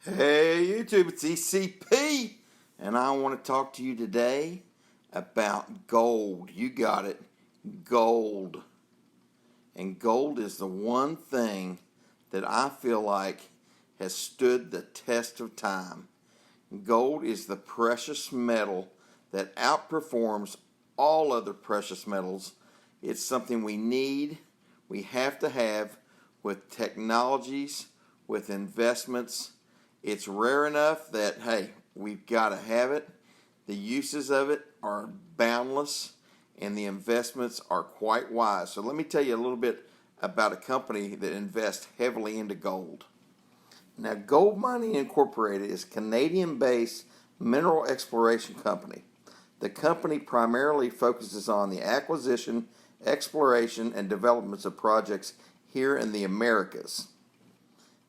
Hey YouTube, it's ECP, and I want to talk to you today about gold. You got it, gold. And gold is the one thing that I feel like has stood the test of time. Gold is the precious metal that outperforms all other precious metals. It's something we need, we have to have with technologies, with investments. It's rare enough that, hey, we've got to have it. The uses of it are boundless, and the investments are quite wise. So let me tell you a little bit about a company that invests heavily into gold. Now, GoldMining Inc. is a Canadian-based mineral exploration company. The company primarily focuses on the acquisition, exploration, and developments of projects here in the Americas.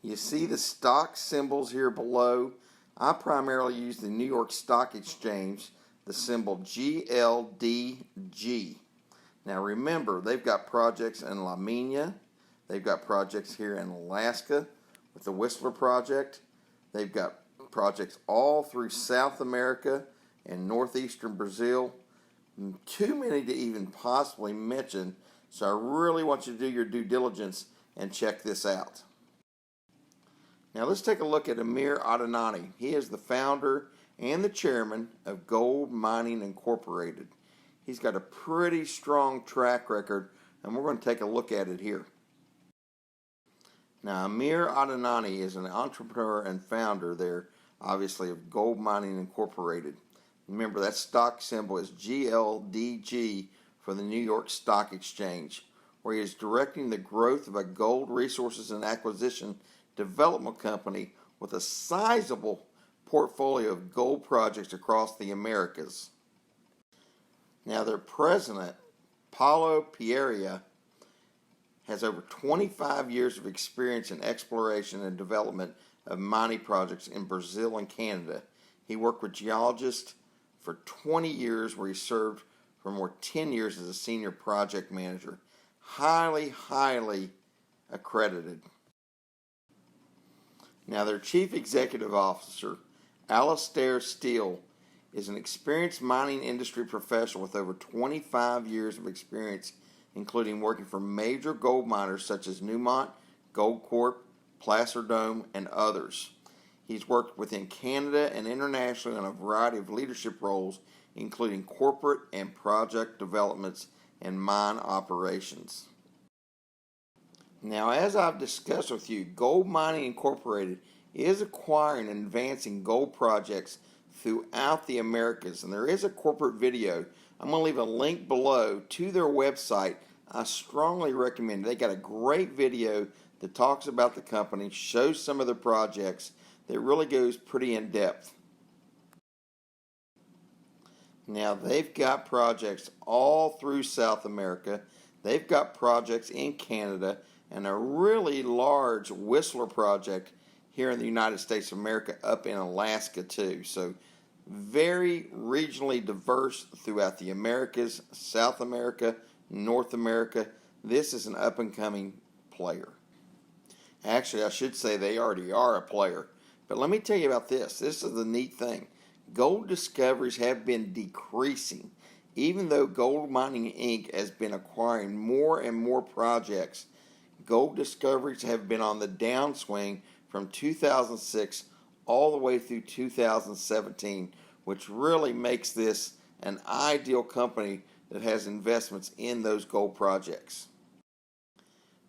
You see the stock symbols here below. I primarily use the New York Stock Exchange, the symbol GLDG. Now remember, they've got projects in Lamina. They've got projects here in Alaska with the Whistler Project. They've got projects all through South America and northeastern Brazil. Too many to even possibly mention, so I really want you to do your due diligence and check this out. Now let's take a look at Amir Adnani. He is the founder and the chairman of GoldMining Inc. He's got a pretty strong track record, and we're going to take a look at it here. Now, Amir Adnani is an entrepreneur and founder there, obviously, of GoldMining Inc. Remember, that stock symbol is GLDG for the New York Stock Exchange, where he is directing the growth of a gold resources and acquisition development company with a sizable portfolio of gold projects across the Americas. Now, their president, Paulo Pereira, has over 25 years of experience in exploration and development of mining projects in Brazil and Canada. He worked with geologists for 20 years, where he served for more than 10 years as a senior project manager. Highly accredited. Now, their chief executive officer, Alastair Steele, is an experienced mining industry professional with over 25 years of experience, including working for major gold miners such as Newmont, Goldcorp, Placer Dome, and others. He's worked within Canada and internationally on a variety of leadership roles, including corporate and project developments and mine operations. Now, as I've discussed with you, GoldMining Inc. is acquiring and advancing gold projects throughout the Americas, and there is a corporate video. I'm going to leave a link below to their website. I strongly recommend it. They got a great video that talks about the company, shows some of their projects, that really goes pretty in depth. Now, they've got projects all through South America. They've got projects in Canada, and a really large Whistler project here in the United States of America up in Alaska too. So very regionally diverse throughout the Americas, South America, North America. This is an up-and-coming player. Actually, I should say they already are a player. But let me tell you about this. This is the neat thing. Gold discoveries have been decreasing, even though GoldMining Inc. has been acquiring more and more projects. Gold discoveries have been on the downswing from 2006 all the way through 2017, which really makes this an ideal company that has investments in those gold projects.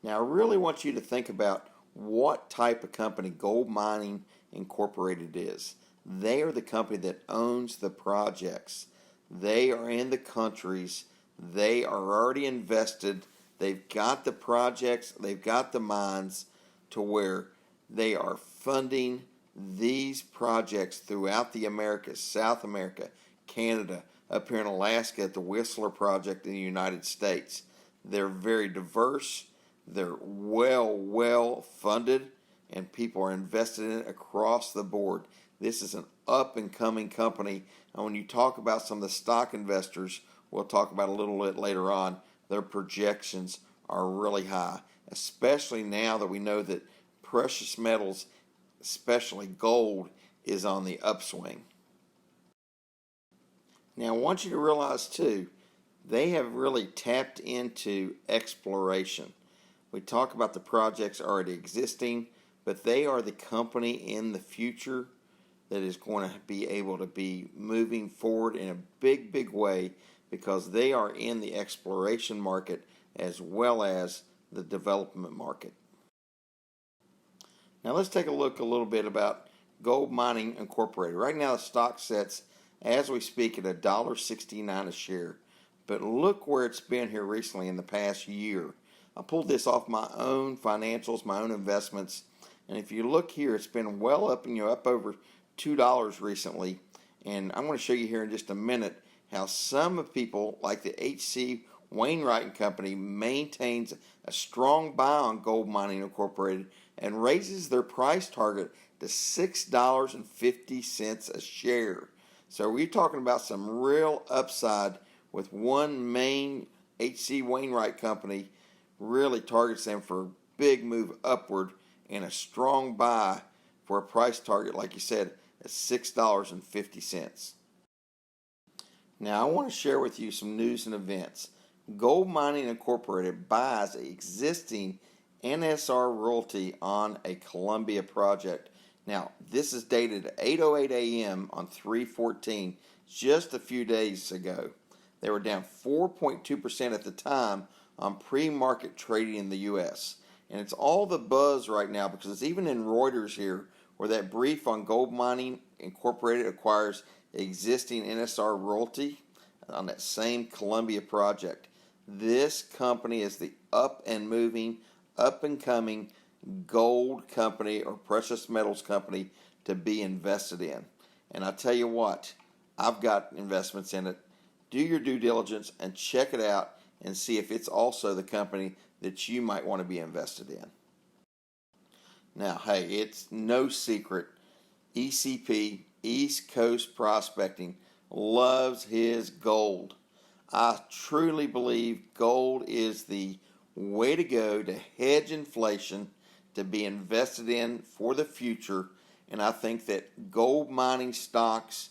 Now, I really want you to think about what type of company GoldMining Incorporated is. They are the company that owns the projects. They are in the countries. They are already invested. They've got the projects, they've got the mines to where they are funding these projects throughout the Americas, South America, Canada, up here in Alaska at the Whistler Project in the United States. They're very diverse, they're well funded, and people are invested in it across the board. This is an up-and-coming company, and when you talk about some of the stock investors, we'll talk about a little bit later on, their projections are really high, especially now that we know that precious metals especially gold, is on the upswing. Now, I want you to realize too, they have really tapped into exploration. We talk about the projects already existing, but they are the company in the future that is going to be able to be moving forward in a big, big way because they are in the exploration market as well as the development market. Now let's take a look a little bit about GoldMining Incorporated. Right now the stock sets, as we speak, at $1.69 a share. But look where it's been here recently in the past year. I pulled this off my own financials, my own investments, and if you look here, it's been well up, up over $2 recently. And I'm going to show you here in just a minute how some people, like the H.C. Wainwright and Company, maintains a strong buy on GoldMining Incorporated and raises their price target to $6.50 a share. So we're talking about some real upside with one main H.C. Wainwright company really targets them for a big move upward and a strong buy for a price target, like you said, at $6.50. Now I want to share with you some news and events. GoldMining Incorporated buys an existing NSR royalty on a Columbia project. Now, this is dated 8:08 a.m. on 3/14, just a few days ago. They were down 4.2% at the time on pre-market trading in the U.S. And it's all the buzz right now because it's even in Reuters here where that brief on GoldMining Incorporated acquires existing NSR royalty on that same Columbia project. This company is the up and moving, up and coming gold company or precious metals company to be invested in. And I tell you what, I've got investments in it. Do your due diligence and check it out and see if it's also the company that you might want to be invested in. Now, hey, it's no secret, ECP, East Coast Prospecting, loves his gold. I truly believe gold is the way to go to hedge inflation, to be invested in for the future, and I think that gold mining stocks,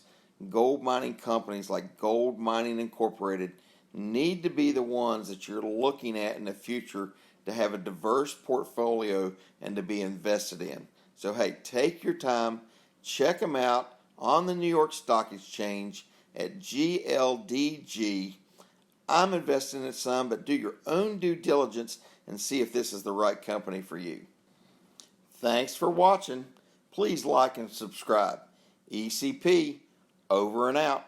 gold mining companies like GoldMining Incorporated need to be the ones that you're looking at in the future to have a diverse portfolio and to be invested in. So hey, take your time, check them out on the New York Stock Exchange at GLDG. I'm investing in some, but do your own due diligence and see if this is the right company for you. Thanks for watching. Please like and subscribe. ECP, over and out.